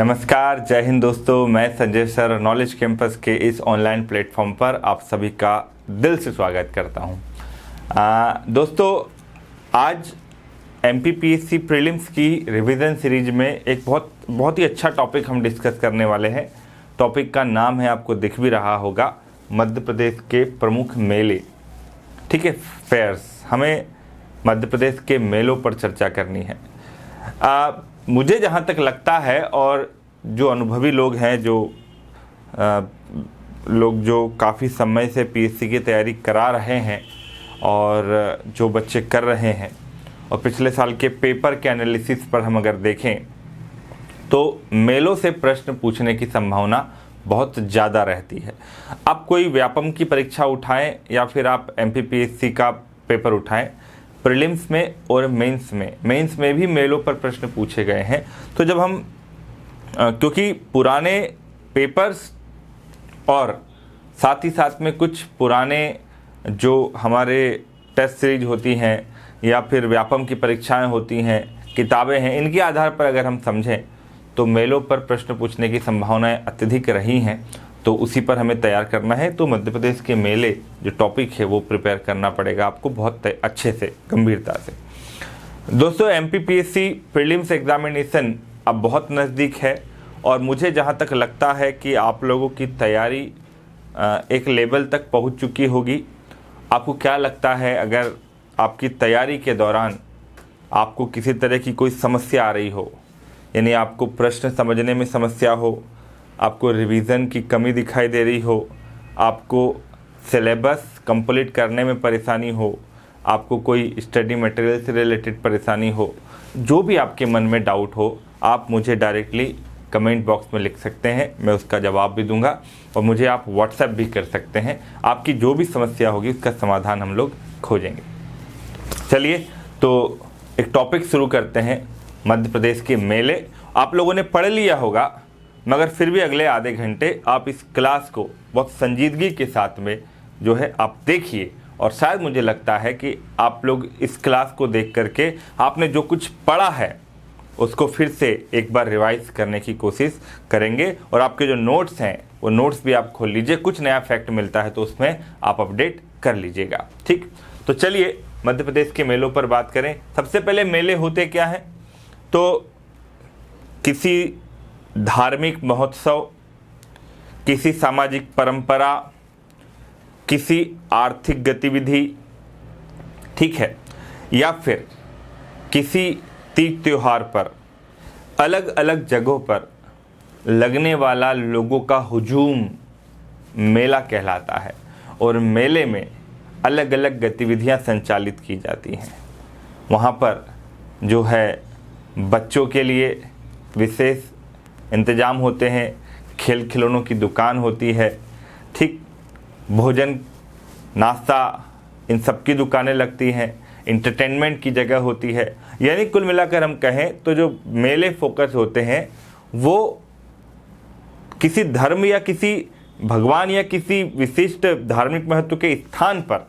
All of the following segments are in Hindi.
नमस्कार, जय हिंद दोस्तों। मैं संजय सर नॉलेज कैंपस के इस ऑनलाइन प्लेटफॉर्म पर आप सभी का दिल से स्वागत करता हूं। दोस्तों, आज एमपीपीएससी प्रीलिम्स की रिवीजन सीरीज में एक बहुत ही अच्छा टॉपिक हम डिस्कस करने वाले हैं। टॉपिक का नाम है, आपको दिख भी रहा होगा, मध्य प्रदेश के प्रमुख मेले। ठीक है, फेयर्स। हमें मध्य प्रदेश के मेलों पर चर्चा करनी है। मुझे जहाँ तक लगता है, और जो अनुभवी लोग हैं, लोग जो काफ़ी समय से पीएससी की तैयारी करा रहे हैं और जो बच्चे कर रहे हैं, और पिछले साल के पेपर के एनालिसिस पर हम अगर देखें तो मेलों से प्रश्न पूछने की संभावना बहुत ज़्यादा रहती है। आप कोई व्यापम की परीक्षा उठाएं या फिर आप एमपीपीएससी का पेपर उठाएं, प्रीलिम्स में और मेंस में भी मेलों पर प्रश्न पूछे गए हैं। तो जब हम क्योंकि पुराने पेपर्स और साथ ही साथ में कुछ पुराने जो हमारे टेस्ट सीरीज होती हैं या फिर व्यापम की परीक्षाएं होती हैं, किताबें हैं, इनके आधार पर अगर हम समझें तो मेलों पर प्रश्न पूछने की संभावनाएं अत्यधिक रही हैं। तो उसी पर हमें तैयार करना है। तो मध्य प्रदेश के मेले जो टॉपिक है वो प्रिपेयर करना पड़ेगा आपको बहुत अच्छे से, गंभीरता से। दोस्तों, एमपीपीएससी प्रीलिम्स एग्जामिनेशन अब बहुत नज़दीक है और मुझे जहां तक लगता है कि आप लोगों की तैयारी एक लेवल तक पहुंच चुकी होगी। आपको क्या लगता है, अगर आपकी तैयारी के दौरान आपको किसी तरह की कोई समस्या आ रही हो, यानी आपको प्रश्न समझने में समस्या हो, आपको रिवीजन की कमी दिखाई दे रही हो, आपको सिलेबस कंप्लीट करने में परेशानी हो, आपको कोई स्टडी मटेरियल से रिलेटेड परेशानी हो, जो भी आपके मन में डाउट हो, आप मुझे डायरेक्टली कमेंट बॉक्स में लिख सकते हैं। मैं उसका जवाब भी दूंगा और मुझे आप व्हाट्सएप भी कर सकते हैं। आपकी जो भी समस्या होगी उसका समाधान हम लोग खोजेंगे। चलिए, तो एक टॉपिक शुरू करते हैं, मध्य प्रदेश के मेले। आप लोगों ने पढ़ लिया होगा, मगर फिर भी अगले आधे घंटे आप इस क्लास को बहुत संजीदगी के साथ में जो है आप देखिए, और शायद मुझे लगता है कि आप लोग इस क्लास को देख करके आपने जो कुछ पढ़ा है उसको फिर से एक बार रिवाइज करने की कोशिश करेंगे। और आपके जो नोट्स हैं वो नोट्स भी आप खोल लीजिए, कुछ नया फैक्ट मिलता है तो उसमें आप अपडेट कर लीजिएगा। ठीक, तो चलिए मध्य प्रदेश के मेलों पर बात करें। सबसे पहले मेले होते क्या हैं? तो किसी धार्मिक महोत्सव, किसी सामाजिक परंपरा, किसी आर्थिक गतिविधि, ठीक है, या फिर किसी तीज त्योहार पर अलग अलग जगहों पर लगने वाला लोगों का हुजूम मेला कहलाता है। और मेले में अलग अलग गतिविधियां संचालित की जाती हैं। वहाँ पर जो है बच्चों के लिए विशेष इंतजाम होते हैं, खेल खिलौनों की दुकान होती है, ठीक, भोजन नाश्ता इन सब की दुकानें लगती हैं, इंटरटेनमेंट की जगह होती है। यानी कुल मिलाकर हम कहें तो जो मेले फोकस होते हैं वो किसी धर्म या किसी भगवान या किसी विशिष्ट धार्मिक महत्व के स्थान पर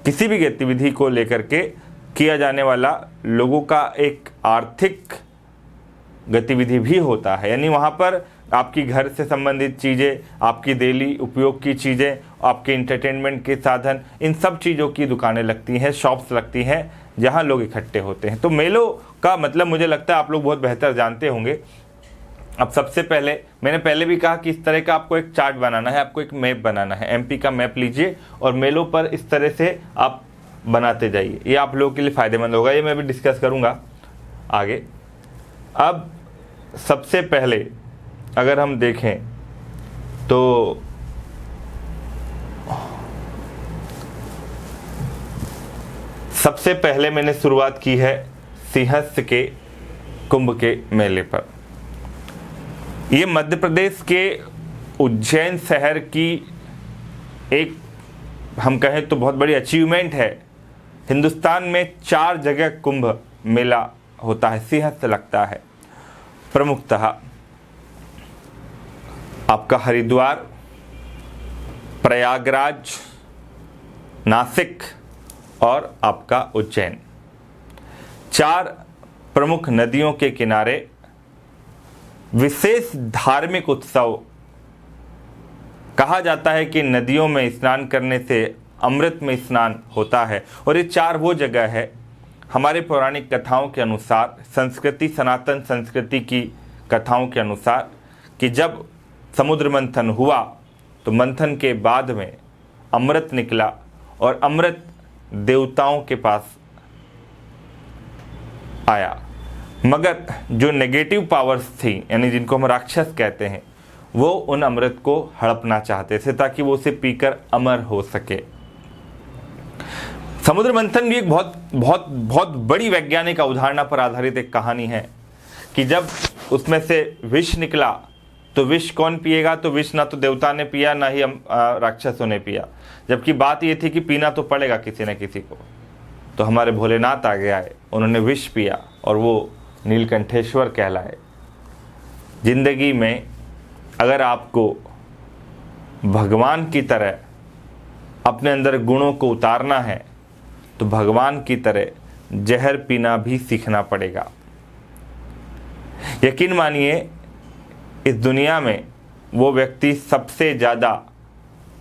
किसी भी गतिविधि को लेकर के किया जाने वाला लोगों का एक आर्थिक गतिविधि भी होता है। यानी वहाँ पर आपकी घर से संबंधित चीज़ें, आपकी डेली उपयोग की चीज़ें, आपके इंटरटेनमेंट के साधन, इन सब चीज़ों की दुकानें लगती हैं, शॉप्स लगती हैं, जहाँ लोग इकट्ठे होते हैं। तो मेलों का मतलब मुझे लगता है आप लोग बहुत बेहतर जानते होंगे। अब सबसे पहले, मैंने पहले भी कहा कि इस तरह का आपको एक चार्ट बनाना है, आपको एक मैप बनाना है। एमपी का मैप लीजिए और मेलों पर इस तरह से आप बनाते जाइए, ये आप लोगों के लिए फ़ायदेमंद होगा। ये मैं भी डिस्कस करूँगा आगे। अब सबसे पहले अगर हम देखें तो सबसे पहले मैंने शुरुआत की है सिंहस्थ के कुंभ के मेले पर। ये मध्य प्रदेश के उज्जैन शहर की एक, हम कहें तो बहुत बड़ी अचीवमेंट है। हिंदुस्तान में 4 जगह कुंभ मेला होता है, सिंहस्थ लगता है। प्रमुखतः आपका हरिद्वार, प्रयागराज, नासिक और आपका उज्जैन, 4 प्रमुख नदियों के किनारे विशेष धार्मिक उत्सव। कहा जाता है कि नदियों में स्नान करने से अमृत में स्नान होता है, और ये 4 वो जगह है हमारे पौराणिक कथाओं के अनुसार, संस्कृति, सनातन संस्कृति की कथाओं के अनुसार, कि जब समुद्र मंथन हुआ तो मंथन के बाद में अमृत निकला, और अमृत देवताओं के पास आया, मगर जो नेगेटिव पावर्स थी, यानी जिनको हम राक्षस कहते हैं, वो उन अमृत को हड़पना चाहते थे ताकि वो उसे पीकर अमर हो सके। समुद्र मंथन भी एक बहुत बहुत बहुत बड़ी वैज्ञानिक अवधारणा पर आधारित एक कहानी है कि जब उसमें से विष निकला तो विष कौन पिएगा, तो विष ना तो देवता ने पिया ना ही राक्षसों ने पिया, जबकि बात ये थी कि पीना तो पड़ेगा किसी न किसी को। तो हमारे भोलेनाथ आगे आए, उन्होंने विष पिया और वो नीलकंठेश्वर कहलाए। जिंदगी में अगर आपको भगवान की तरह अपने अंदर गुणों को उतारना है तो भगवान की तरह जहर पीना भी सीखना पड़ेगा। यकीन मानिए, इस दुनिया में वो व्यक्ति सबसे ज़्यादा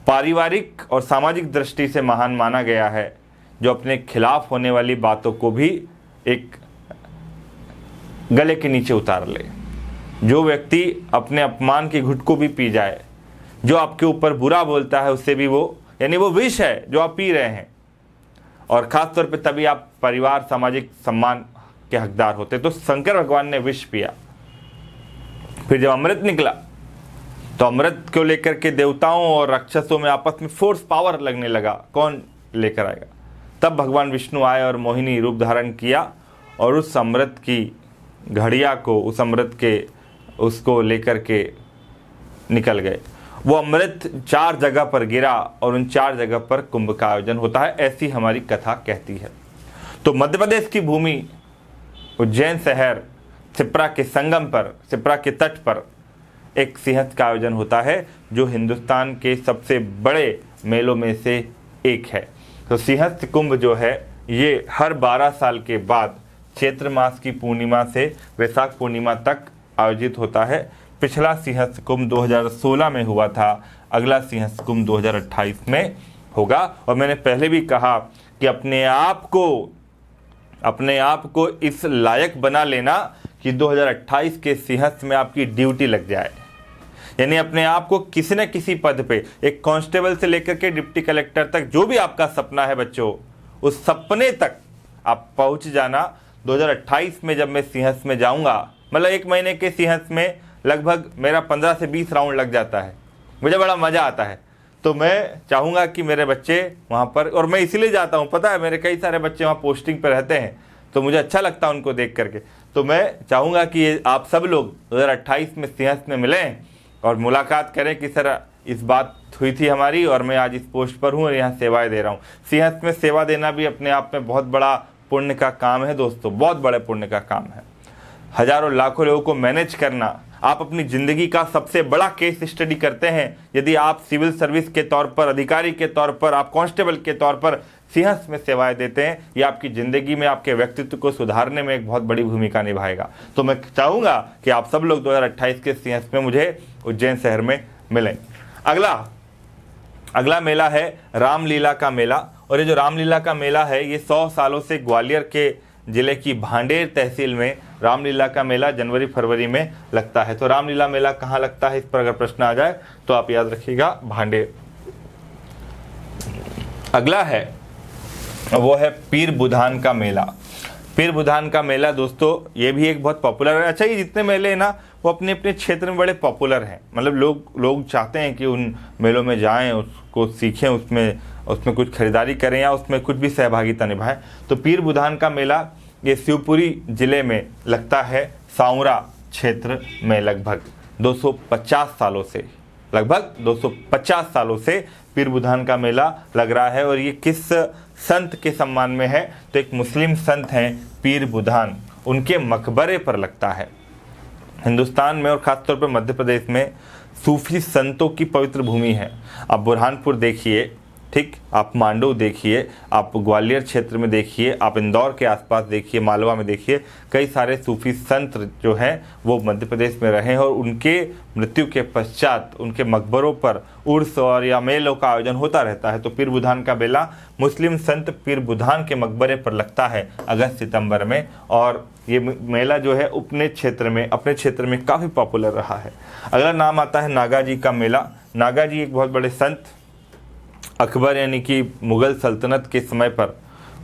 पारिवारिक और सामाजिक दृष्टि से महान माना गया है जो अपने खिलाफ होने वाली बातों को भी एक गले के नीचे उतार ले। जो व्यक्ति अपने अपमान के घुट को भी पी जाए, जो आपके ऊपर बुरा बोलता है उससे भी वो, यानी वो विष है जो आप पी रहे हैं, और ख़ास तौर पे तभी आप परिवार, सामाजिक सम्मान के हकदार होते। तो शंकर भगवान ने विष पिया, फिर जब अमृत निकला तो अमृत को लेकर के देवताओं और राक्षसों में आपस में फोर्स पावर लगने लगा, कौन लेकर आएगा। तब भगवान विष्णु आए और मोहिनी रूप धारण किया और उस अमृत की घड़िया को, उस अमृत के उसको लेकर के निकल गए। वो अमृत 4 जगह पर गिरा और उन 4 जगह पर कुंभ का आयोजन होता है, ऐसी हमारी कथा कहती है। तो मध्य प्रदेश की भूमि, उज्जैन शहर, क्षिप्रा के संगम पर, क्षिप्रा के तट पर एक सिंहस्थ का आयोजन होता है जो हिंदुस्तान के सबसे बड़े मेलों में से एक है। तो सिंहस्थ कुंभ जो है ये हर 12 साल के बाद चैत्र मास की पूर्णिमा से वैशाख पूर्णिमा तक आयोजित होता है। पिछला सिंहस्थ कुंभ 2016 में हुआ था, अगला सिंहस्थ कुंभ 2028 में होगा। और मैंने पहले भी कहा कि अपने आप को इस लायक बना लेना कि 2028 के सिंहस्थ में आपकी ड्यूटी लग जाए, यानी अपने आप को किसी न किसी पद पे, एक कांस्टेबल से लेकर के डिप्टी कलेक्टर तक, जो भी आपका सपना है बच्चों, उस सपने तक आप पहुंच जाना। 2028 में जब मैं सिंहस्थ में जाऊंगा, मतलब 1 महीने के सिंहस्थ में लगभग मेरा 15 से 20 राउंड लग जाता है, मुझे बड़ा मज़ा आता है। तो मैं चाहूँगा कि मेरे बच्चे वहाँ पर, और मैं इसीलिए जाता हूँ, पता है मेरे कई सारे बच्चे वहाँ पोस्टिंग पर रहते हैं तो मुझे अच्छा लगता है उनको देख करके। तो मैं चाहूँगा कि आप सब लोग 2028 में सिंहस्थ में मिलें और मुलाकात करें कि सर इस बात हुई थी हमारी और मैं आज इस पोस्ट पर हूँ और यहाँ सेवाएं दे रहा हूँ। सिंहस्थ में सेवा देना भी अपने आप में बहुत बड़ा पुण्य का काम है दोस्तों, बहुत बड़े पुण्य का काम है। हजारों लाखों लोगों को मैनेज करना, आप अपनी ज़िंदगी का सबसे बड़ा केस स्टडी करते हैं। यदि आप सिविल सर्विस के तौर पर, अधिकारी के तौर पर, आप कांस्टेबल के तौर पर सिंहस्थ में सेवाएं देते हैं, ये आपकी ज़िंदगी में, आपके व्यक्तित्व को सुधारने में एक बहुत बड़ी भूमिका निभाएगा। तो मैं चाहूँगा कि आप सब लोग 2028 के सिंहस्थ में मुझे उज्जैन शहर में मिलें। अगला मेला है रामलीला का मेला, और ये जो रामलीला का मेला है ये 100 सालों से ग्वालियर के ज़िले की भांडेर तहसील में रामलीला का मेला जनवरी फरवरी में लगता है। तो रामलीला मेला कहाँ लगता है, इस पर अगर प्रश्न आ जाए तो आप याद रखिएगा भांडेर। अगला है वो है पीर बुधान का मेला। पीर बुधान का मेला दोस्तों ये भी एक बहुत पॉपुलर है। अच्छा, ये जितने मेले हैं ना वो अपने अपने क्षेत्र में बड़े पॉपुलर हैं, मतलब लोग चाहते हैं कि उन मेलों में जाएं, उसको सीखें, उसमें कुछ खरीदारी करें या उसमें कुछ भी सहभागिता निभाएं। तो पीर बुधान का मेला ये शिवपुरी ज़िले में लगता है, सांवरा क्षेत्र में लगभग 250 सालों से पीर बुधान का मेला लग रहा है। और ये किस संत के सम्मान में है, तो एक मुस्लिम संत हैं पीर बुधान, उनके मकबरे पर लगता है। हिंदुस्तान में और ख़ासतौर पर मध्य प्रदेश में सूफी संतों की पवित्र भूमि है। अब बुरहानपुर देखिए, ठीक, आप मांडू देखिए, आप ग्वालियर क्षेत्र में देखिए, आप इंदौर के आसपास देखिए, मालवा में देखिए, कई सारे सूफी संत जो हैं वो मध्य प्रदेश में रहे हैं और उनके मृत्यु के पश्चात उनके मकबरों पर उर्स और या मेलों का आयोजन होता रहता है। तो पीर बुधान का मेला मुस्लिम संत पीर बुधान के मकबरे पर लगता है अगस्त सितंबर में, और ये मेला जो है अपने क्षेत्र में काफ़ी पॉपुलर रहा है। अगला नाम आता है नागा जी का मेला। नागा जी एक बहुत बड़े संत, अकबर यानी कि मुग़ल सल्तनत के समय पर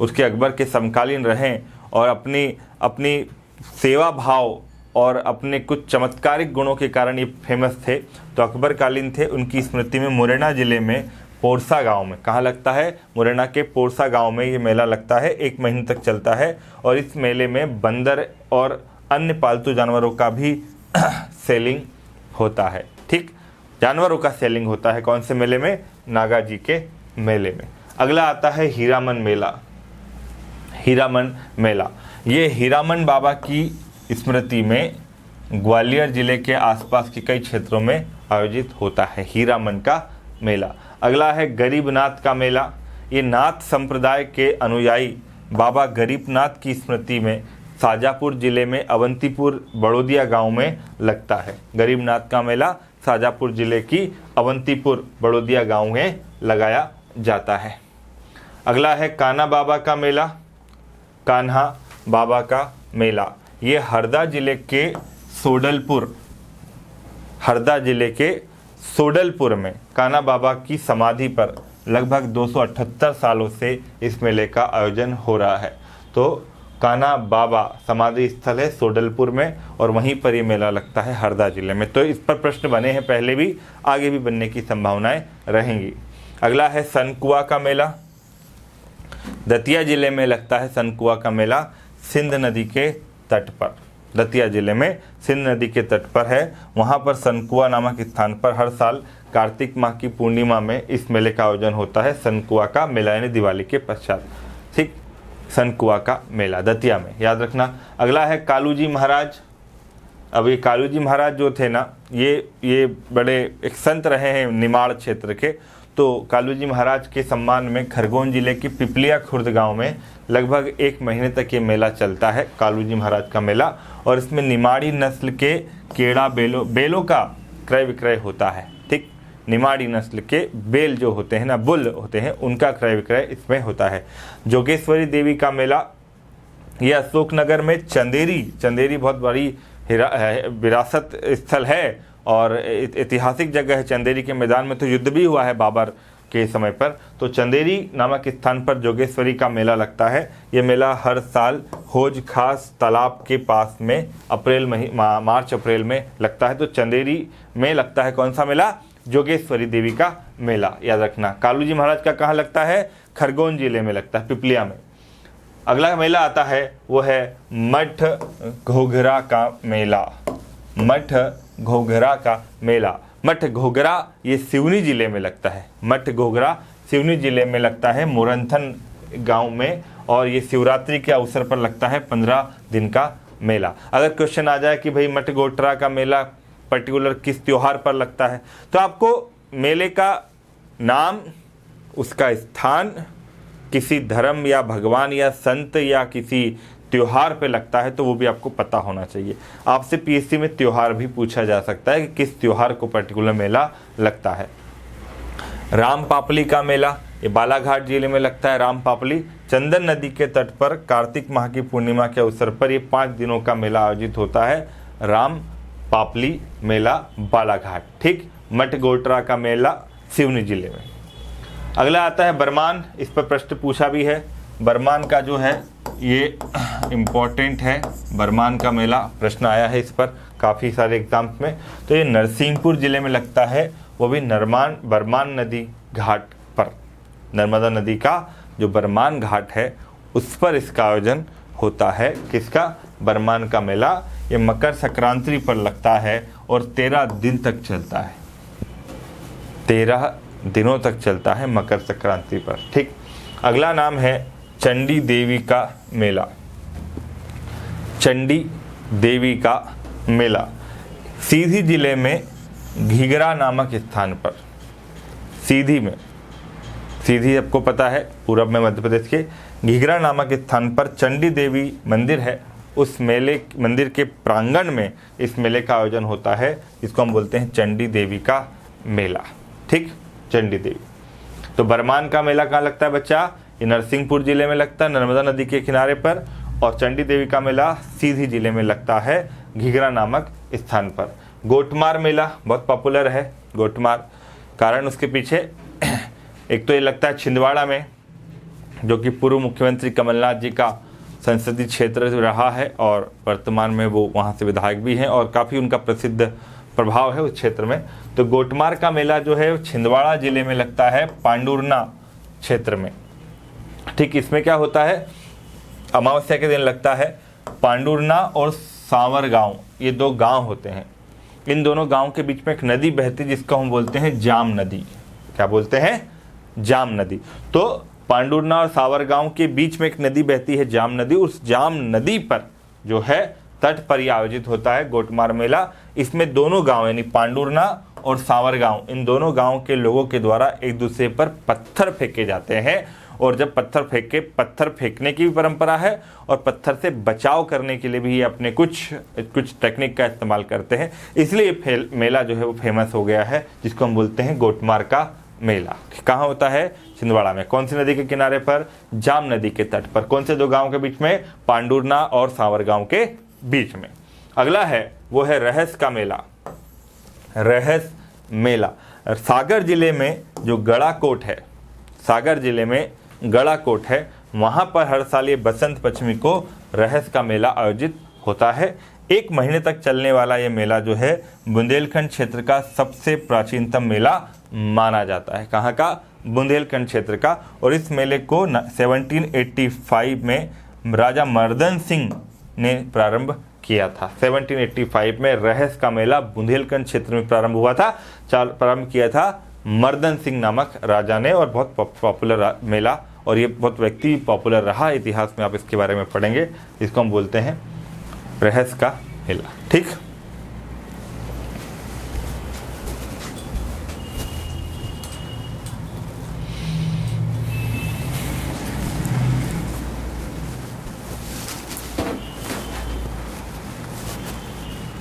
उसके अकबर के समकालीन रहे और अपनी सेवा भाव और अपने कुछ चमत्कारिक गुणों के कारण ये फेमस थे। तो अकबर कालीन थे। उनकी स्मृति में मुरैना ज़िले में पोरसा गांव में, कहाँ लगता है, मुरैना के पोरसा गांव में ये मेला लगता है, 1 महीने तक चलता है। और इस मेले में बंदर और अन्य पालतू जानवरों का भी सेलिंग होता है। ठीक, जानवरों का सेलिंग होता है। कौन से मेले में? नागा जी के मेले में। अगला आता है हीरामन मेला। हीरामन मेला ये हीरामन बाबा की स्मृति में ग्वालियर जिले के आसपास के कई क्षेत्रों में आयोजित होता है, हीरामन का मेला। अगला है गरीबनाथ का मेला। ये नाथ संप्रदाय के अनुयायी बाबा गरीबनाथ की स्मृति में शाजापुर जिले में अवंतीपुर बड़ोदिया गांव में लगता है। गरीबनाथ का मेला शाजापुर जिले की अवंतीपुर बड़ोदिया गांव में लगाया जाता है। अगला है कान्हा बाबा का मेला। कान्हा बाबा का मेला ये हरदा जिले के सोडलपुर में कान्हा बाबा की समाधि पर लगभग 278 सालों से इस मेले का आयोजन हो रहा है। तो कान्हा बाबा समाधि स्थल है सोडलपुर में और वहीं पर ये मेला लगता है हरदा जिले में। तो इस पर प्रश्न बने हैं पहले भी, आगे भी बनने की संभावनाएं रहेंगी। अगला है सनकुआ का मेला। दतिया जिले में लगता है सनकुआ का मेला, सिंध नदी के तट पर। दतिया जिले में सिंध नदी के तट पर है। वहाँ पर सनकुआ नामक स्थान पर हर साल कार्तिक माह की पूर्णिमा में इस मेले का आयोजन होता है, सनकुआ का मेला, यानी दिवाली के पश्चात। ठीक, सनकुआ का मेला दतिया में, याद रखना। अगला है कालू जी महाराज। अब ये कालू जी महाराज जो थे ना, ये बड़े एक संत रहे हैं निमाड़ क्षेत्र के। तो कालू जी महाराज के सम्मान में खरगोन जिले के पिपलिया खुर्द गांव में लगभग 1 महीने तक ये मेला चलता है, कालू जी महाराज का मेला। और इसमें निमाड़ी नस्ल के केड़ा बेलों का क्रय विक्रय होता है। ठीक, निमाड़ी नस्ल के बेल जो होते हैं ना, बुल होते हैं, उनका क्रय विक्रय इसमें होता है। जोगेश्वरी देवी का मेला ये अशोकनगर में चंदेरी बहुत बड़ी विरासत स्थल है और ऐतिहासिक जगह है। चंदेरी के मैदान में तो युद्ध भी हुआ है बाबर के समय पर। तो चंदेरी नामक स्थान पर जोगेश्वरी का मेला लगता है। ये मेला हर साल होज खास तालाब के पास में मार्च अप्रैल में लगता है। तो चंदेरी में लगता है कौन सा मेला? जोगेश्वरी देवी का मेला, याद रखना। कालू जी महाराज का कहाँ लगता है? खरगोन जिले में लगता है, पिपलिया में। अगला मेला आता है वो है मठ घोघरा का मेला। मठ घोघरा का मेला, मठ घोघरा ये सिवनी जिले में लगता है। मठ घोघरा सिवनी जिले में लगता है, मोरंथन गांव में, और ये शिवरात्रि के अवसर पर लगता है 15 दिन का मेला। अगर क्वेश्चन आ जाए कि भाई मठ घोघरा का मेला पर्टिकुलर किस त्योहार पर लगता है, तो आपको मेले का नाम, उसका स्थान, किसी धर्म या भगवान या संत या किसी त्योहार पे लगता है तो वो भी आपको पता होना चाहिए। आपसे पीएससी में त्योहार भी पूछा जा सकता है कि किस त्योहार को पर्टिकुलर मेला लगता है। राम पापली का मेला ये बालाघाट जिले में लगता है। राम पापली चंदन नदी के तट पर कार्तिक माह की पूर्णिमा के अवसर पर ये 5 दिनों का मेला आयोजित होता है, राम पापली मेला बालाघाट। ठीक, मठ घोघरा का मेला सिवनी जिले में। अगला आता है बरमान। इस पर प्रश्न पूछा भी है। बरमान का जो है ये इम्पोर्टेंट है, बरमान का मेला, प्रश्न आया है इस पर काफ़ी सारे एग्जाम्स में। तो ये नरसिंहपुर जिले में लगता है, वो भी बरमान नदी घाट पर। नर्मदा नदी का जो बरमान घाट है उस पर इसका आयोजन होता है। किसका? बरमान का मेला। ये मकर संक्रांति पर लगता है और 13 दिन तक चलता है। 13 दिनों तक चलता है मकर संक्रांति पर। ठीक, अगला नाम है चंडी देवी का मेला। चंडी देवी का मेला सीधी जिले में घिघरा नामक स्थान पर, सीधी आपको पता है पूरब में मध्य प्रदेश के घिघरा नामक स्थान पर चंडी देवी मंदिर है। उस मेले मंदिर के प्रांगण में इस मेले का आयोजन होता है, जिसको हम बोलते हैं चंडी देवी का मेला। ठीक, चंडी देवी। तो बरमान का मेला कहाँ लगता है बच्चा? ये नरसिंहपुर जिले में लगता है, नर्मदा नदी के किनारे पर। और चंडी देवी का मेला सीधी जिले में लगता है, घिघरा नामक स्थान पर। गोटमार मेला बहुत पॉपुलर है। गोटमार कारण उसके पीछे एक तो ये लगता है छिंदवाड़ा में, जो कि पूर्व मुख्यमंत्री कमलनाथ जी का संसदीय क्षेत्र रहा है और वर्तमान में वो वहाँ से विधायक भी हैं और काफ़ी उनका प्रसिद्ध प्रभाव है उस क्षेत्र में। तो गोटमार का मेला जो है छिंदवाड़ा जिले में लगता है, पांडुरना क्षेत्र में। ठीक, इसमें क्या होता है? अमावस्या के दिन लगता है। पांडुरना और सांवर गांव, ये दो गांव होते हैं। इन दोनों गांव के बीच में एक नदी बहती है जिसको हम बोलते हैं जाम नदी। क्या बोलते हैं? जाम नदी। तो पांडुरना और सावर गांव के बीच में एक नदी बहती है, जाम नदी। उस जाम नदी पर जो है तट पर ही आयोजित होता है गोटमार मेला। इसमें दोनों गांव यानी पांडुरना और सावर गांव, इन दोनों गांव के लोगों के द्वारा एक दूसरे पर पत्थर फेंके जाते हैं। और जब पत्थर फेंकने की भी परंपरा है और पत्थर से बचाव करने के लिए भी ये अपने कुछ टेक्निक का इस्तेमाल करते हैं। इसलिए मेला जो है वो फेमस हो गया है, जिसको हम बोलते हैं गोटमार का मेला। कहाँ होता है? छिंदवाड़ा में। कौन सी नदी के किनारे पर? जाम नदी के तट पर। कौन से दो गांव के बीच में? पांडुरना और सावर गांव के बीच में। अगला है वो है रहस का मेला। रहस मेला सागर जिले में जो गड़ाकोट है, सागर जिले में गड़ाकोट है, वहाँ पर हर साल ये बसंत पंचमी को रहस का मेला आयोजित होता है। 1 महीने तक चलने वाला ये मेला जो है बुंदेलखंड क्षेत्र का सबसे प्राचीनतम मेला माना जाता है। कहाँ का? बुंदेलखंड क्षेत्र का। और इस मेले को 1785 में राजा मर्दन सिंह ने प्रारंभ किया था। 1785 में रहस का मेला बुंदेलखंड क्षेत्र में प्रारंभ हुआ था। प्रारंभ किया था मर्दन सिंह नामक राजा ने, और बहुत पॉपुलर मेला, और ये बहुत व्यक्ति पॉपुलर रहा। इतिहास में आप इसके बारे में पढ़ेंगे, इसको हम बोलते हैं रहस का मेला। ठीक,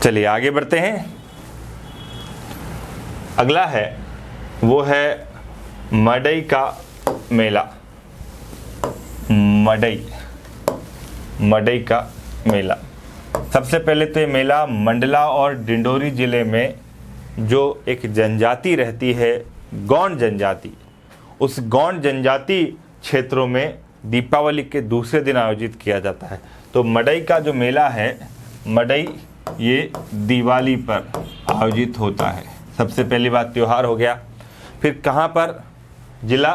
चलिए आगे बढ़ते हैं। अगला है वो है मड़ई का मेला। मड़ई का मेला। सबसे पहले तो ये मेला मंडला और डिंडोरी जिले में जो एक जनजाति रहती है, गौंड जनजाति, उस गौंड जनजाति क्षेत्रों में दीपावली के दूसरे दिन आयोजित किया जाता है। तो मड़ई का जो मेला है, मड़ई ये दिवाली पर आयोजित होता है। सबसे पहली बात त्योहार हो गया। फिर कहाँ पर? जिला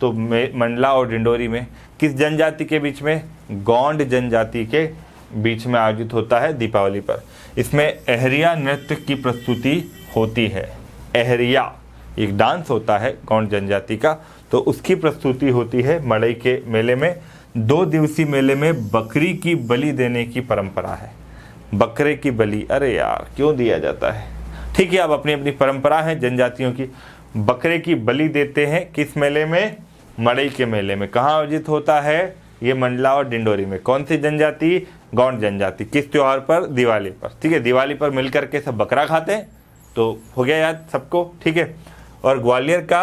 तो मंडला और डिंडोरी में। किस जनजाति के बीच में? गौंड जनजाति के बीच में आयोजित होता है दीपावली पर। इसमें एहरिया नृत्य की प्रस्तुति होती है। एहरिया एक डांस होता है गौंड जनजाति का, तो उसकी प्रस्तुति होती है मड़ई के मेले में। 2 दिवसीय मेले में बकरी की बलि देने की परंपरा है। बकरे की बलि, अरे यार क्यों दिया जाता है? ठीक है, अब अपनी अपनी परंपरा है जनजातियों की। बकरे की बलि देते हैं किस मेले में? मड़ई के मेले में। कहाँ आयोजित होता है? ये मंडला और डिंडोरी में। कौन सी जनजाति? गौंड जनजाति। किस त्योहार पर? दिवाली पर। ठीक है, दिवाली पर मिलकर के सब बकरा खाते हैं, तो हो गया याद सबको। ठीक है, और ग्वालियर का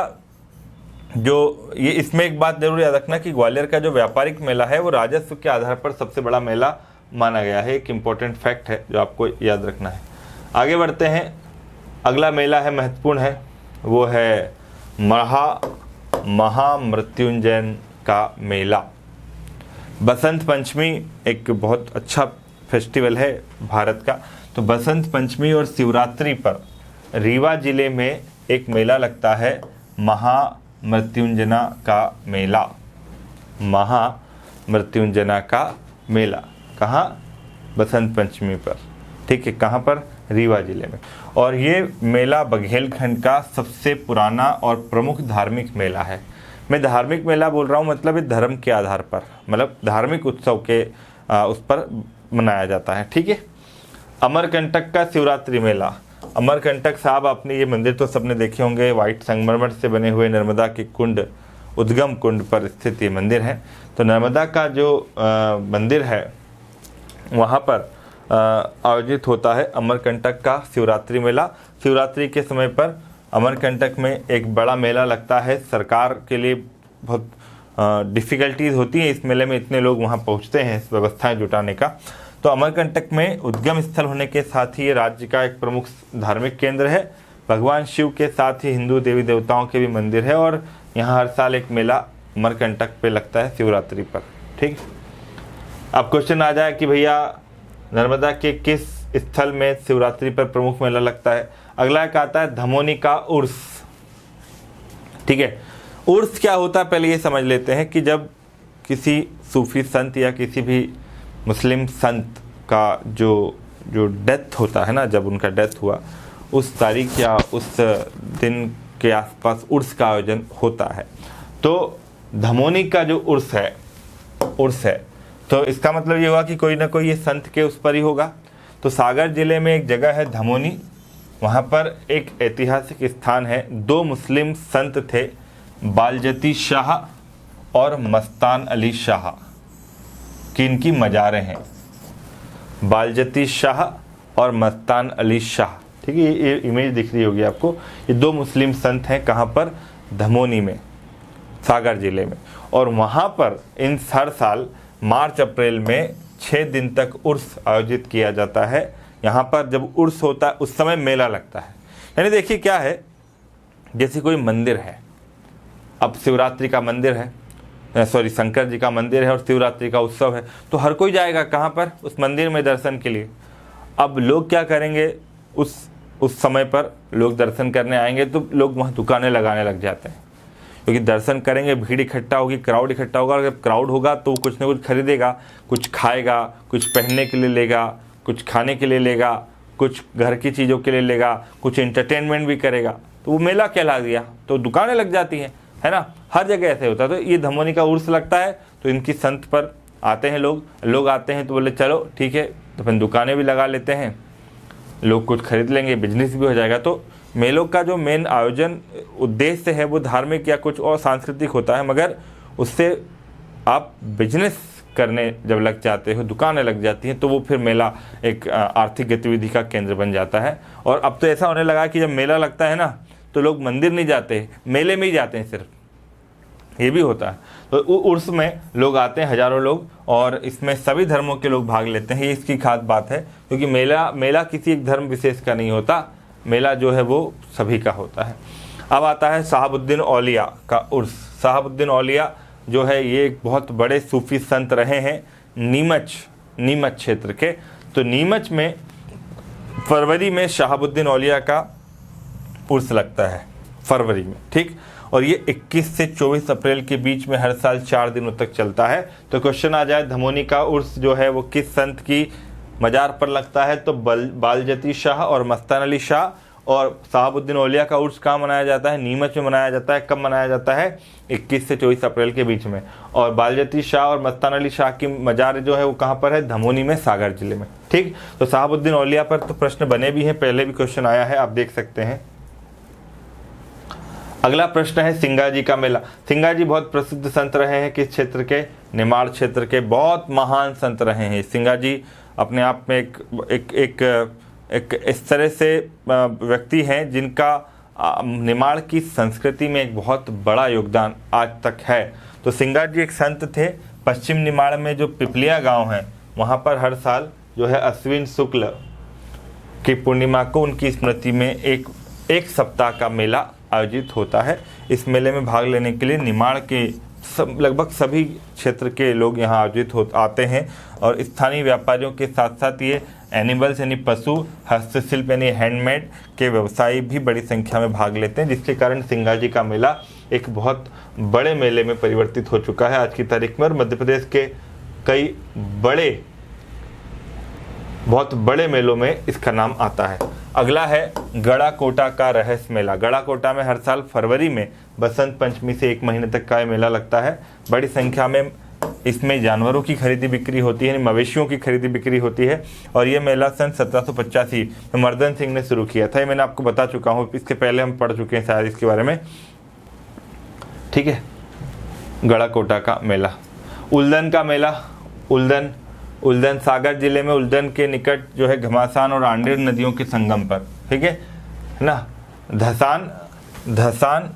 जो ये, इसमें एक बात जरूर याद रखना कि ग्वालियर का जो व्यापारिक मेला है वो राजस्व के आधार पर सबसे बड़ा मेला माना गया है। एक इम्पोर्टेंट फैक्ट है जो आपको याद रखना है। आगे बढ़ते हैं। अगला मेला है, महत्वपूर्ण है, वो है महामृत्युंजय का मेला। बसंत पंचमी एक बहुत अच्छा फेस्टिवल है भारत का। तो बसंत पंचमी और शिवरात्रि पर रीवा जिले में एक मेला लगता है, महामृत्युंजना का मेला। महामृत्युंजना का मेला कहाँ? बसंत पंचमी पर। ठीक है, कहाँ पर? रीवा जिले में। और ये मेला बघेलखंड का सबसे पुराना और प्रमुख धार्मिक मेला है। मैं धार्मिक मेला बोल रहा हूँ, मतलब ये धर्म के आधार पर, मतलब धार्मिक उत्सव के उस पर मनाया जाता है। ठीक है, अमरकंटक का शिवरात्रि मेला। अमरकंटक साहब, आपने ये मंदिर तो सबने देखे होंगे, वाइट संगमरमर से बने हुए नर्मदा के कुंड उद्गम कुंड पर स्थित ये मंदिर है। तो नर्मदा का जो मंदिर है वहाँ पर आयोजित होता है अमरकंटक का शिवरात्रि मेला। शिवरात्रि के समय पर अमरकंटक में एक बड़ा मेला लगता है। सरकार के लिए बहुत डिफ़िकल्टीज़ होती हैं इस मेले में, इतने लोग वहाँ पहुँचते हैं इस व्यवस्थाएं जुटाने का। तो अमरकंटक में उद्गम स्थल होने के साथ ही ये राज्य का एक प्रमुख धार्मिक केंद्र है। भगवान शिव के साथ ही हिंदू देवी देवताओं के भी मंदिर है और यहाँ हर साल एक मेला अमरकंटक पे लगता है शिवरात्रि पर। ठीक, अब क्वेश्चन आ जाए कि भैया नर्मदा के किस स्थल में शिवरात्रि पर प्रमुख मेला लगता है। अगला एक आता है धमोनी का उर्स। ठीक है, उर्स क्या होता है पहले ये समझ लेते हैं कि जब किसी सूफी संत या किसी भी मुस्लिम संत का जो डेथ होता है ना, जब उनका डेथ हुआ उस तारीख या उस दिन के आसपास उर्स का आयोजन होता है। तो धमोनी का जो उर्स है तो इसका मतलब ये हुआ कि कोई ना कोई ये संत के उस पर ही होगा। तो सागर जिले में एक जगह है धमोनी, वहाँ पर एक ऐतिहासिक स्थान है। दो मुस्लिम संत थे, बालजती शाह और मस्तान अली शाह की इनकी मज़ारें हैं। बालजती शाह और मस्तान अली शाह, ठीक है, ये इमेज दिख रही होगी आपको। ये दो मुस्लिम संत हैं, कहाँ पर? धमोनी में, सागर जिले में। और वहाँ पर इन हर साल मार्च अप्रैल में 6 दिन तक उर्स आयोजित किया जाता है। यहाँ पर जब उर्स होता है उस समय मेला लगता है। यानी देखिए क्या है, जैसे कोई मंदिर है, अब शिवरात्रि का मंदिर है, शंकर जी का मंदिर है और शिवरात्रि का उत्सव है, तो हर कोई जाएगा कहाँ पर? उस मंदिर में दर्शन के लिए। अब लोग क्या करेंगे, उस समय पर लोग दर्शन करने आएंगे तो लोग वहाँ दुकानें लगाने लग जाते हैं, क्योंकि दर्शन करेंगे, भीड़ इकट्ठा होगी, क्राउड इकट्ठा होगा। और जब क्राउड होगा तो कुछ ना कुछ खरीदेगा, कुछ खाएगा, कुछ पहनने के लिए लेगा, कुछ खाने के लिए लेगा, कुछ घर की चीज़ों के लिए लेगा, कुछ एंटरटेनमेंट भी करेगा। तो वो मेला कहला दिया, तो दुकानें लग जाती हैं, है ना। हर जगह ऐसे होता है। तो ये धमोनी का उर्स लगता है, तो इनकी संत पर आते हैं लोग आते हैं तो बोले चलो ठीक है, तो फिर दुकानें भी लगा लेते हैं, लोग कुछ खरीद लेंगे, बिजनेस भी हो जाएगा। तो मेलों का जो मेन आयोजन उद्देश्य है वो धार्मिक या कुछ और सांस्कृतिक होता है, मगर उससे आप बिजनेस करने जब लग जाते हो, दुकानें लग जाती हैं, तो वो फिर मेला एक आर्थिक गतिविधि का केंद्र बन जाता है। और अब तो ऐसा होने लगा कि जब मेला लगता है ना, तो लोग मंदिर नहीं जाते, मेले में ही जाते हैं सिर्फ, ये भी होता है। तो उर्स में लोग आते हैं, हज़ारों लोग, और इसमें सभी धर्मों के लोग भाग लेते हैं। ये इसकी खास बात है, क्योंकि मेला किसी एक धर्म विशेष का नहीं होता, मेला जो है वो सभी का होता है। अब आता है शहाबुद्दीन औलिया का उर्स। शहाबुद्दीन औलिया जो है ये एक बहुत बड़े सूफी संत रहे हैं नीमच क्षेत्र के। तो नीमच में फरवरी में शहाबुद्दीन औलिया का उर्स लगता है, फरवरी में, ठीक। और ये 21 से 24 अप्रैल के बीच में हर साल 4 दिनों तक चलता है। तो क्वेश्चन आ जाए, धमोनी का उर्स जो है वो किस संत की मजार पर लगता है? तो बालजती शाह और मस्तान अली शाह। और शहाबुद्दीन औलिया का उर्स कहाँ मनाया जाता है? नीमच में मनाया जाता है। कब मनाया जाता है? 21 से 24 अप्रैल के बीच में। और बालजती शाह और मस्तान अली शाह की मजार जो है वो कहाँ पर है? धमोनी में, सागर जिले में, ठीक। तो शहाबुद्दीन औलिया पर तो प्रश्न बने भी हैं, पहले भी क्वेश्चन आया है, आप देख सकते हैं। अगला प्रश्न है सिंगाजी का मेला। सिंगाजी बहुत प्रसिद्ध संत रहे हैं, किस क्षेत्र के? निमाड़ क्षेत्र के बहुत महान संत रहे हैं। सिंगाजी अपने आप में एक इस तरह से व्यक्ति हैं जिनका निमाड़ की संस्कृति में एक बहुत बड़ा योगदान आज तक है। तो सिंगाजी एक संत थे। पश्चिम निमाड़ में जो पिपलिया गांव है, वहाँ पर हर साल जो है अश्विन शुक्ल की पूर्णिमा को उनकी स्मृति में एक सप्ताह का मेला आयोजित होता है। इस मेले में भाग लेने के लिए निमाड़ के लगभग सभी क्षेत्र के लोग यहाँ आयोजित आते हैं। और स्थानीय व्यापारियों के साथ साथ ये एनिमल्स यानी पशु, हस्तशिल्प यानी हैंडमेड के व्यवसायी भी बड़ी संख्या में भाग लेते हैं, जिसके कारण सिंगाजी का मेला एक बहुत बड़े मेले में परिवर्तित हो चुका है आज की तारीख में। और मध्य प्रदेश के कई बहुत बड़े मेलों में इसका नाम आता है। अगला है गड़ाकोटा का रहस्य मेला। गड़ाकोटा में हर साल फरवरी में बसंत पंचमी से 1 महीने तक का ये मेला लगता है। बड़ी संख्या में इसमें जानवरों की खरीदी बिक्री होती है, मवेशियों की खरीदी बिक्री होती है। और ये मेला सन 1785 में मर्दन सिंह ने शुरू किया था। ये मैंने आपको बता चुका हूँ, इसके पहले हम पढ़ चुके हैं शायद इसके बारे में, ठीक है। गड़ाकोटा का मेला। उल्दन का मेला, उल्दन सागर जिले में उल्दन के निकट जो है घमासान और आंडेर नदियों के संगम पर, ठीक है ना। धसान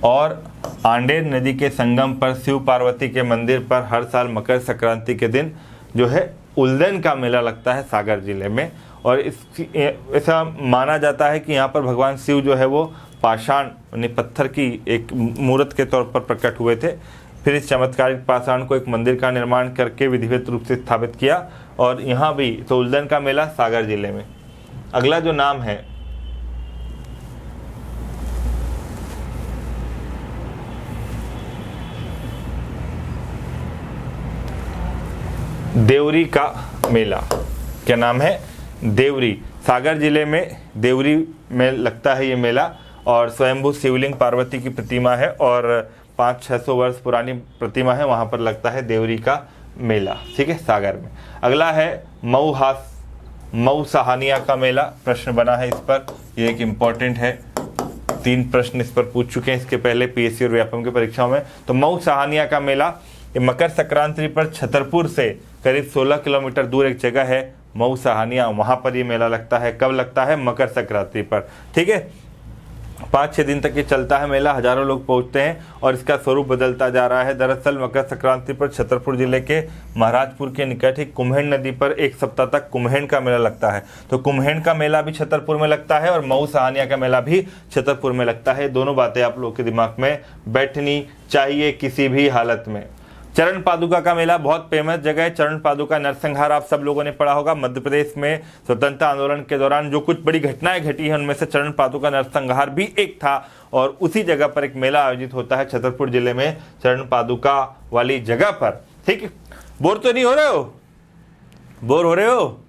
और आंडेर नदी के संगम पर शिव पार्वती के मंदिर पर हर साल मकर संक्रांति के दिन जो है उल्दन का मेला लगता है सागर जिले में। और ऐसा माना जाता है कि यहाँ पर भगवान शिव जो है वो पाषाण यानी पत्थर की एक मूर्त के तौर पर प्रकट हुए थे। फिर इस चमत्कारिक पाषाण को एक मंदिर का निर्माण करके विधिवत रूप से स्थापित किया। और यहाँ भी तो उल्दन का मेला सागर जिले में। अगला जो नाम है देवरी का मेला। क्या नाम है? देवरी। सागर जिले में देवरी में लगता है ये मेला। और स्वयंभू शिवलिंग पार्वती की प्रतिमा है और 500-600 वर्ष पुरानी प्रतिमा है, वहाँ पर लगता है देवरी का मेला, ठीक है, सागर में। अगला है मऊ सहानिया का मेला। प्रश्न बना है इस पर, ये एक इम्पॉर्टेंट है, 3 प्रश्न इस पर पूछ चुके हैं इसके पहले पीएससी और व्यापम की परीक्षाओं में। तो मऊ सहानिया का मेला ये मकर संक्रांति पर छतरपुर से करीब 16 किलोमीटर दूर एक जगह है मऊ सहानिया, वहाँ पर ये मेला लगता है। कब लगता है? मकर संक्रांति पर, ठीक है। 5-6 दिन तक ये चलता है मेला, हजारों लोग पहुंचते हैं और इसका स्वरूप बदलता जा रहा है। दरअसल मकर संक्रांति पर छतरपुर जिले के महाराजपुर के निकट ही कुम्हेण नदी पर 1 सप्ताह तक कुम्हेण का मेला लगता है। तो कुम्हेण का मेला भी छतरपुर में लगता है और मऊ सहानिया का मेला भी छतरपुर में लगता है। दोनों बातें आप लोग के दिमाग में बैठनी चाहिए किसी भी हालत में। चरण पादुका का मेला बहुत फेमस जगह है। चरण पादुका नरसंहार आप सब लोगों ने पढ़ा होगा। मध्य प्रदेश में स्वतंत्रता आंदोलन के दौरान जो कुछ बड़ी घटनाएं घटी हैं उनमें से चरण पादुका नरसंहार भी एक था। और उसी जगह पर एक मेला आयोजित होता है छतरपुर जिले में, चरण पादुका वाली जगह पर, ठीक है। बोर तो नहीं हो रहे हो? बोर हो रहे हो?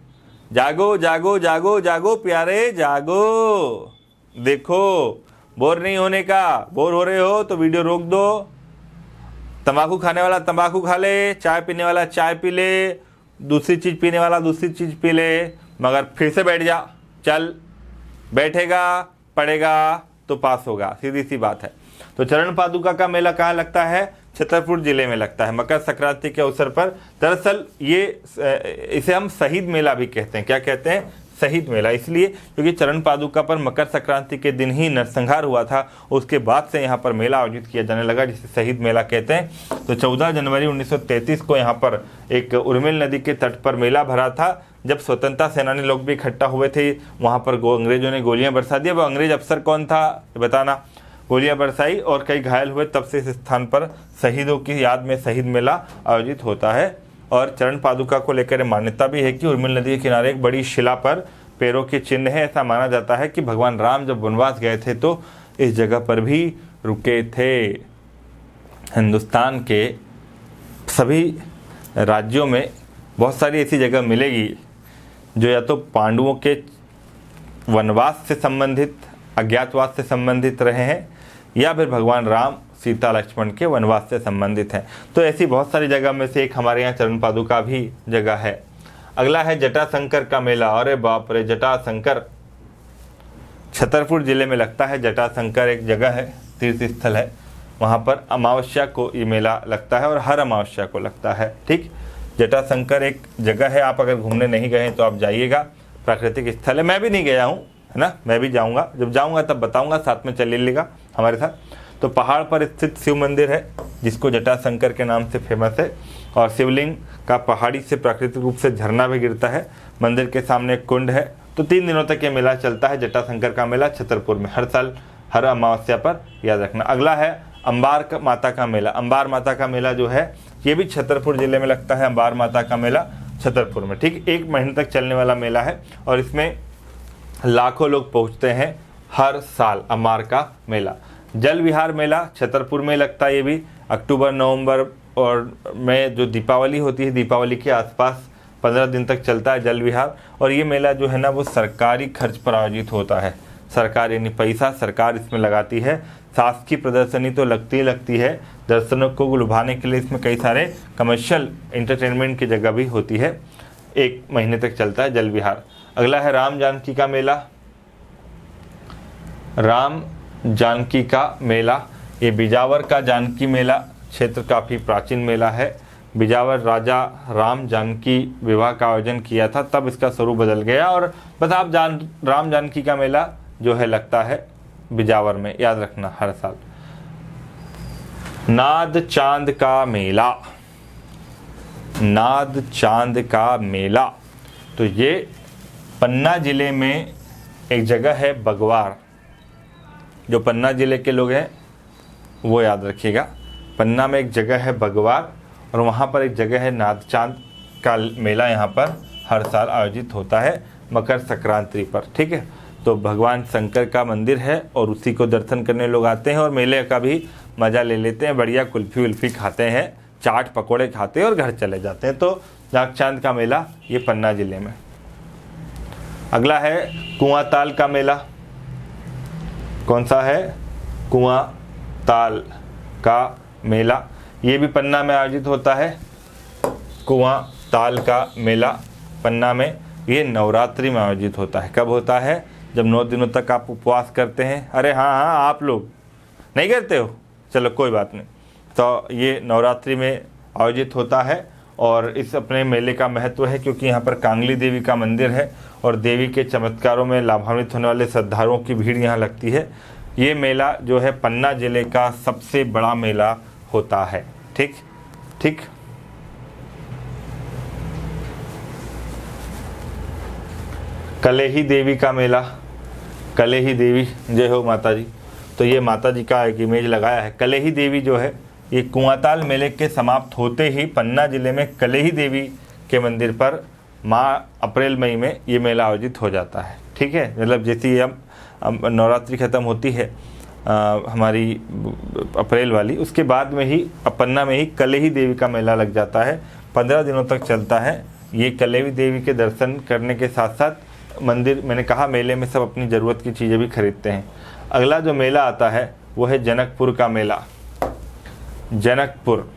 जागो जागो जागो जागो प्यारे जागो। देखो बोर नहीं होने का। बोर हो रहे हो तो वीडियो रोक दो। तंबाकू खाने वाला तंबाकू खा ले, चाय पीने वाला चाय पी ले, दूसरी चीज़ पीने वाला दूसरी चीज़ पी ले, मगर फिर से बैठ जा। चल, बैठेगा पढ़ेगा तो पास होगा, सीधी सी बात है। तो चरण पादुका का मेला कहाँ लगता है? छतरपुर जिले में लगता है मकर संक्रांति के अवसर पर। दरअसल इसे हम शहीद मेला भी कहते हैं। क्या कहते हैं? शहीद मेला। इसलिए क्योंकि चरण पादुका पर मकर संक्रांति के दिन ही नरसंहार हुआ था, उसके बाद से यहाँ पर मेला आयोजित किया जाने लगा जिसे शहीद मेला कहते हैं। तो 14 जनवरी 1933 को यहाँ पर एक उर्मिल नदी के तट पर मेला भरा था। जब स्वतंत्रता सेनानी लोग भी इकट्ठा हुए थे, वहाँ पर अंग्रेजों ने गोलियां बरसा दी। वो अंग्रेज अफसर कौन था बताना? गोलियां बरसाई और कई घायल हुए। तब से इस स्थान पर शहीदों की याद में शहीद मेला आयोजित होता है। और चरण पादुका को लेकर मान्यता भी है कि उर्मिल नदी के किनारे एक बड़ी शिला पर पैरों के चिन्ह है। ऐसा माना जाता है कि भगवान राम जब वनवास गए थे तो इस जगह पर भी रुके थे। हिंदुस्तान के सभी राज्यों में बहुत सारी ऐसी जगह मिलेगी जो या तो पांडवों के वनवास से संबंधित, अज्ञातवास से संबंधित रहे हैं, या फिर भगवान राम सीता लक्ष्मण के वनवास से संबंधित हैं। तो ऐसी बहुत सारी जगह में से एक हमारे यहाँ चरण पादुका भी जगह है। अगला है जटाशंकर का मेला। अरे बाप रे, जटाशंकर छतरपुर जिले में लगता है। जटाशंकर एक जगह है, तीर्थ स्थल है। वहाँ पर अमावस्या को ये मेला लगता है और हर अमावस्या को लगता है, ठीक। जटाशंकर एक जगह है, आप अगर घूमने नहीं गए तो आप जाइएगा, प्राकृतिक स्थल है। मैं भी नहीं गया हूँ, है ना, मैं भी जाऊँगा। जब जाऊँगा तब बताऊँगा, साथ में चलिएगा हमारे साथ। तो पहाड़ पर स्थित शिव मंदिर है जिसको जटाशंकर के नाम से फेमस है। और शिवलिंग का पहाड़ी से प्राकृतिक रूप से झरना भी गिरता है। मंदिर के सामने एक कुंड है। तो 3 दिनों तक ये मेला चलता है, जटाशंकर का मेला छतरपुर में, हर साल हर अमावस्या पर, याद रखना। अगला है अंबार माता का मेला। अंबार माता का मेला जो है ये भी छतरपुर जिले में लगता है। अंबार माता का मेला छतरपुर में, ठीक। 1 महीने तक चलने वाला मेला है और इसमें लाखों लोग पहुँचते हैं हर साल। अंबार का मेला। जल विहार मेला छतरपुर में लगता है। ये भी अक्टूबर नवंबर और में जो दीपावली होती है, दीपावली के आसपास 15 दिन तक चलता है जल विहार। और ये मेला जो है ना वो सरकारी खर्च पर आयोजित होता है। सरकार यानी पैसा सरकार इसमें लगाती है। शासकीय प्रदर्शनी तो लगती है। दर्शकों को लुभाने के लिए इसमें कई सारे कमर्शियल एंटरटेनमेंट की जगह भी होती है। 1 महीने तक चलता है जल विहार। अगला है राम जानकी का मेला। राम जानकी का मेला, ये बिजावर का जानकी मेला क्षेत्र काफ़ी प्राचीन मेला है। बिजावर राजा राम जानकी विवाह का आयोजन किया था, तब इसका स्वरूप बदल गया। और बस आप राम जानकी का मेला जो है लगता है बिजावर में, याद रखना हर साल। नाद चांद का मेला, नाद चांद का मेला, तो ये पन्ना जिले में एक जगह है बगवार। जो पन्ना जिले के लोग हैं वो याद रखिएगा, पन्ना में एक जगह है बगवार और वहाँ पर एक जगह है नाद चांद का मेला। यहाँ पर हर साल आयोजित होता है मकर संक्रांति पर, ठीक है। तो भगवान शंकर का मंदिर है और उसी को दर्शन करने लोग आते हैं और मेले का भी मज़ा ले लेते हैं। बढ़िया कुल्फ़ी उल्फ़ी खाते हैं, चाट पकोड़े खाते हैं और घर चले जाते हैं। तो नाग चांद का मेला ये पन्ना जिले में। अगला है कुआं ताल का मेला। कौन सा है? कुआं ताल का मेला, ये भी पन्ना में आयोजित होता है। कुआं ताल का मेला पन्ना में, ये नवरात्रि में आयोजित होता है। कब होता है? जब 9 दिनों तक आप उपवास करते हैं। अरे हाँ, आप लोग नहीं करते हो, चलो कोई बात नहीं। तो ये नवरात्रि में आयोजित होता है और इस अपने मेले का महत्व है क्योंकि यहाँ पर कांगली देवी का मंदिर है और देवी के चमत्कारों में लाभान्वित होने वाले श्रद्धालुओं की भीड़ यहाँ लगती है। ये मेला जो है पन्ना जिले का सबसे बड़ा मेला होता है। ठीक ठीक। कलेही देवी का मेला, कलेही देवी, जय हो माता जी। तो ये माता जी का एक इमेज लगाया है। कलेही देवी जो है ये कुआंताल मेले के समाप्त होते ही पन्ना जिले में कलेही देवी के मंदिर पर अप्रैल मई में ये मेला आयोजित हो जाता है। ठीक है, मतलब जैसे ही अब नवरात्रि ख़त्म होती है हमारी अप्रैल वाली, उसके बाद में ही पन्ना में ही कलेही देवी का मेला लग जाता है। 15 दिनों तक चलता है। ये कलेही देवी के दर्शन करने के साथ साथ मंदिर, मैंने कहा मेले में सब अपनी ज़रूरत की चीज़ें भी खरीदते हैं। अगला जो मेला आता है वो है जनकपुर का मेला। जनकपुर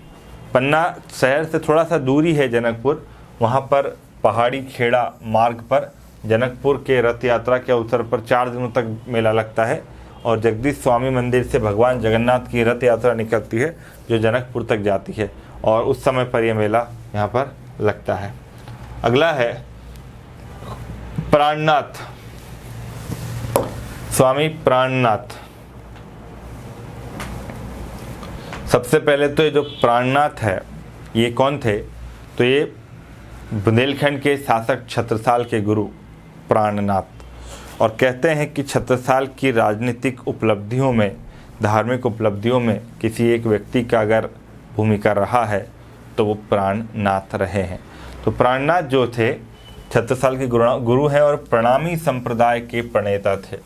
पन्ना शहर से थोड़ा सा दूरी है जनकपुर। वहाँ पर पहाड़ी खेड़ा मार्ग पर जनकपुर के रथ यात्रा के अवसर पर 4 दिनों तक मेला लगता है और जगदीश स्वामी मंदिर से भगवान जगन्नाथ की रथ यात्रा निकलती है जो जनकपुर तक जाती है और उस समय पर यह मेला यहाँ पर लगता है। अगला है प्राणनाथ, स्वामी प्राणनाथ। सबसे पहले तो ये जो प्राणनाथ है ये कौन थे? तो ये बुंदेलखंड के शासक छत्रसाल के गुरु प्राणनाथ। और कहते हैं कि छत्रसाल की राजनीतिक उपलब्धियों में, धार्मिक उपलब्धियों में किसी एक व्यक्ति का अगर भूमिका रहा है तो वो प्राणनाथ रहे हैं। तो प्राणनाथ जो थे छत्रसाल के गुरु हैं और प्रणामी संप्रदाय के प्रणेता थे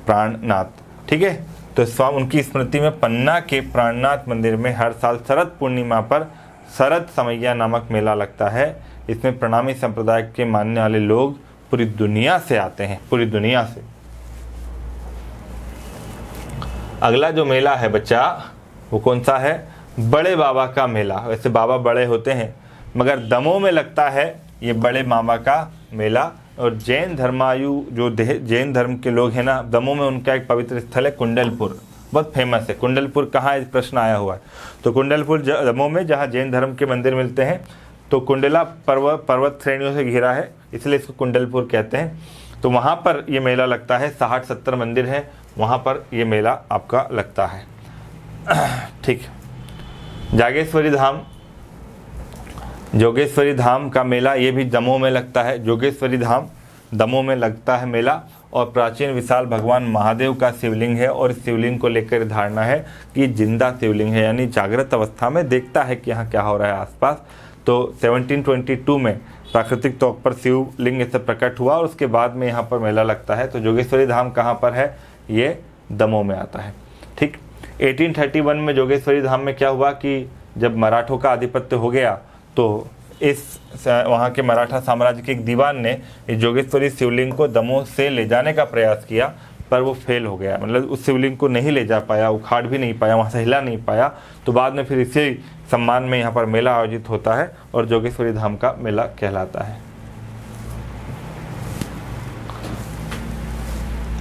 प्राणनाथ। ठीक है, तो उनकी स्मृति में पन्ना के प्राणनाथ मंदिर में हर साल शरद पूर्णिमा पर शरद समैया नामक मेला लगता है। इसमें प्रणामी संप्रदाय के मानने वाले लोग पूरी दुनिया से आते हैं, पूरी दुनिया से। अगला जो मेला है बच्चा वो कौन सा है? बड़े बाबा का मेला। वैसे बाबा बड़े होते हैं मगर दमोह में लगता है ये बड़े बाबा का मेला। और जैन धर्मायु जो जैन धर्म के लोग हैं ना, दमोह में उनका एक पवित्र स्थल है कुंडलपुर, बहुत फेमस है। कुंडलपुर कहाँ है, प्रश्न आया हुआ है। तो कुंडलपुर दमोह में जहाँ जैन धर्म के मंदिर मिलते हैं। तो कुंडला पर्वत श्रेणियों से घिरा है इसलिए इसको कुंडलपुर कहते हैं। तो वहाँ पर ये मेला लगता है। 60-70 मंदिर हैं, वहाँ पर ये मेला आपका लगता है। ठीक। जागेश्वरी धाम, जोगेश्वरी धाम का मेला ये भी दमोह में लगता है। जोगेश्वरी धाम दमोह में लगता है मेला। और प्राचीन विशाल भगवान महादेव का शिवलिंग है और इस शिवलिंग को लेकर धारणा है कि जिंदा शिवलिंग है, यानी जागृत अवस्था में देखता है कि यहाँ क्या हो रहा है आसपास। तो 1722 में प्राकृतिक तौर पर शिवलिंग से प्रकट हुआ और उसके बाद में यहाँ पर मेला लगता है। तो जोगेश्वरी धाम कहाँ पर है? ये दमोह में आता है। ठीक। 1831 में जोगेश्वरी धाम में क्या हुआ कि जब मराठों का आधिपत्य हो गया तो इस वहाँ के मराठा साम्राज्य के एक दीवान ने इस जोगेश्वरी शिवलिंग को दमोह से ले जाने का प्रयास किया पर वो फेल हो गया। मतलब उस शिवलिंग को नहीं ले जा पाया, उखाड़ भी नहीं पाया, वहाँ से हिला नहीं पाया। तो बाद में फिर इसी सम्मान में यहाँ पर मेला आयोजित होता है और जोगेश्वरी धाम का मेला कहलाता है।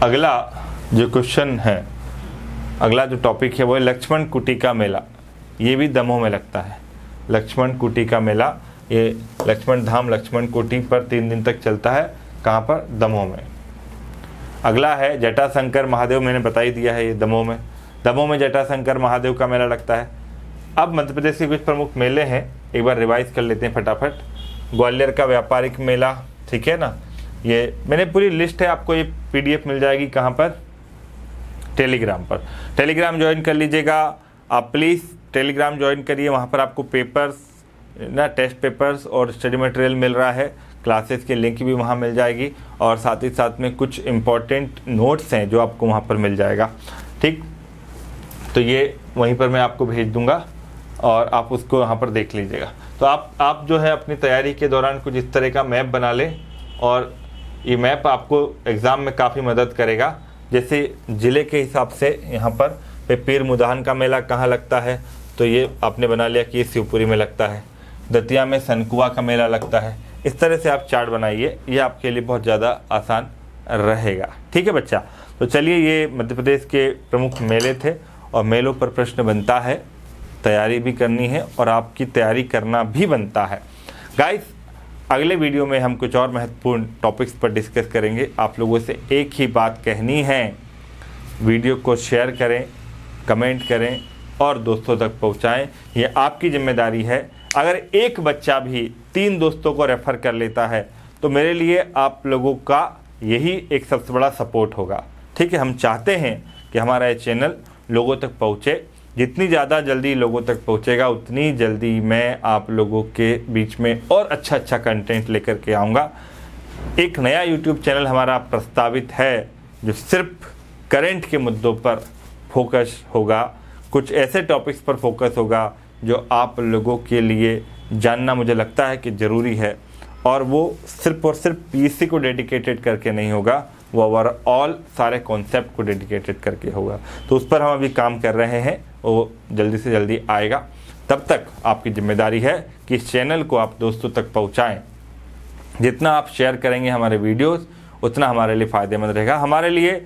अगला जो क्वेश्चन है, अगला जो टॉपिक है वो है लक्ष्मण कुटी का मेला। ये भी दमोह में लगता है। लक्ष्मण कुटी का मेला, ये लक्ष्मण धाम लक्ष्मण कुटी पर 3 दिन तक चलता है। कहाँ पर? दमोह में। अगला है जटाशंकर महादेव, मैंने बता ही दिया है, ये दमोह में। दमोह में जटाशंकर महादेव का मेला लगता है। अब मध्य प्रदेश के कुछ प्रमुख मेले हैं, एक बार रिवाइज कर लेते हैं फटाफट। ग्वालियर का व्यापारिक मेला, ठीक है ना, ये मैंने पूरी लिस्ट है, आपको ये PDF मिल जाएगी। कहाँ पर? टेलीग्राम पर। टेलीग्राम ज्वाइन कर लीजिएगा आप, प्लीज़ टेलीग्राम ज्वाइन करिए। वहाँ पर आपको पेपर्स ना, टेस्ट पेपर्स और स्टडी मटेरियल मिल रहा है। क्लासेस के लिंक भी वहाँ मिल जाएगी और साथ ही साथ में कुछ इम्पॉर्टेंट नोट्स हैं जो आपको वहाँ पर मिल जाएगा। ठीक, तो ये वहीं पर मैं आपको भेज दूँगा और आप उसको वहाँ पर देख लीजिएगा। तो आप जो है अपनी तैयारी के दौरान कुछ इस तरह का मैप बना लें और ये मैप आपको एग्ज़ाम में काफ़ी मदद करेगा। जैसे ज़िले के हिसाब से यहाँ पर पीर मुदान का मेला कहाँ लगता है, तो ये आपने बना लिया कि ये शिवपुरी में लगता है। दतिया में सनकुआ का मेला लगता है। इस तरह से आप चार्ट बनाइए, ये आपके लिए बहुत ज़्यादा आसान रहेगा। ठीक है बच्चा, तो चलिए ये मध्य प्रदेश के प्रमुख मेले थे और मेलों पर प्रश्न बनता है, तैयारी भी करनी है और आपकी तैयारी करना भी बनता है। गाइस, अगले वीडियो में हम कुछ और महत्वपूर्ण टॉपिक्स पर डिस्कस करेंगे। आप लोगों से एक ही बात कहनी है, वीडियो को शेयर करें, कमेंट करें और दोस्तों तक पहुंचाएं। ये आपकी जिम्मेदारी है। अगर एक बच्चा भी 3 दोस्तों को रेफ़र कर लेता है तो मेरे लिए आप लोगों का यही एक सबसे बड़ा सपोर्ट होगा। ठीक है, हम चाहते हैं कि हमारा ये चैनल लोगों तक पहुँचे। जितनी ज़्यादा जल्दी लोगों तक पहुँचेगा उतनी जल्दी मैं आप लोगों के बीच में और अच्छा कंटेंट लेकर के आऊँगा। एक नया YouTube चैनल हमारा प्रस्तावित है जो सिर्फ करंट के मुद्दों पर फोकस होगा, कुछ ऐसे टॉपिक्स पर फोकस होगा जो आप लोगों के लिए जानना मुझे लगता है कि ज़रूरी है। और वो सिर्फ और सिर्फ PSC को डेडिकेटेड करके नहीं होगा, वो ओवरऑल सारे कॉन्सेप्ट को डेडिकेटेड करके होगा। तो उस पर हम अभी काम कर रहे हैं, वो जल्दी से जल्दी आएगा। तब तक आपकी जिम्मेदारी है कि इस चैनल को आप दोस्तों तक पहुंचाएं। जितना आप शेयर करेंगे हमारे वीडियोस, उतना हमारे लिए फ़ायदेमंद रहेगा। हमारे लिए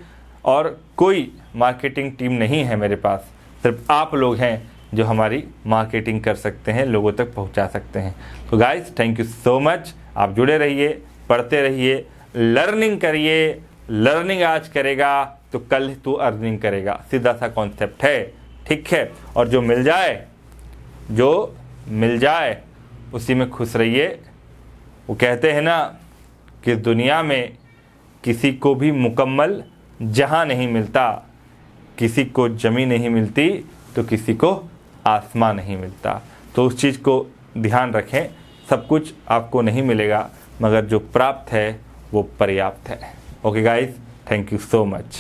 और कोई मार्केटिंग टीम नहीं है मेरे पास, सिर्फ आप लोग हैं जो हमारी मार्केटिंग कर सकते हैं, लोगों तक पहुंचा सकते हैं। तो guys, thank you so much. आप जुड़े रहिए, पढ़ते रहिए, लर्निंग करिए। लर्निंग आज करेगा तो कल तू अर्निंग करेगा, सीधा सा कॉन्सेप्ट है। ठीक है, और जो मिल जाए उसी में खुश रहिए। वो कहते हैं ना कि दुनिया में किसी को भी मुकम्मल जहां नहीं मिलता, किसी को ज़मीन नहीं मिलती तो किसी को आसमान नहीं मिलता। तो उस चीज़ को ध्यान रखें। सब कुछ आपको नहीं मिलेगा, मगर जो प्राप्त है वो पर्याप्त है। Okay guys, thank you so much.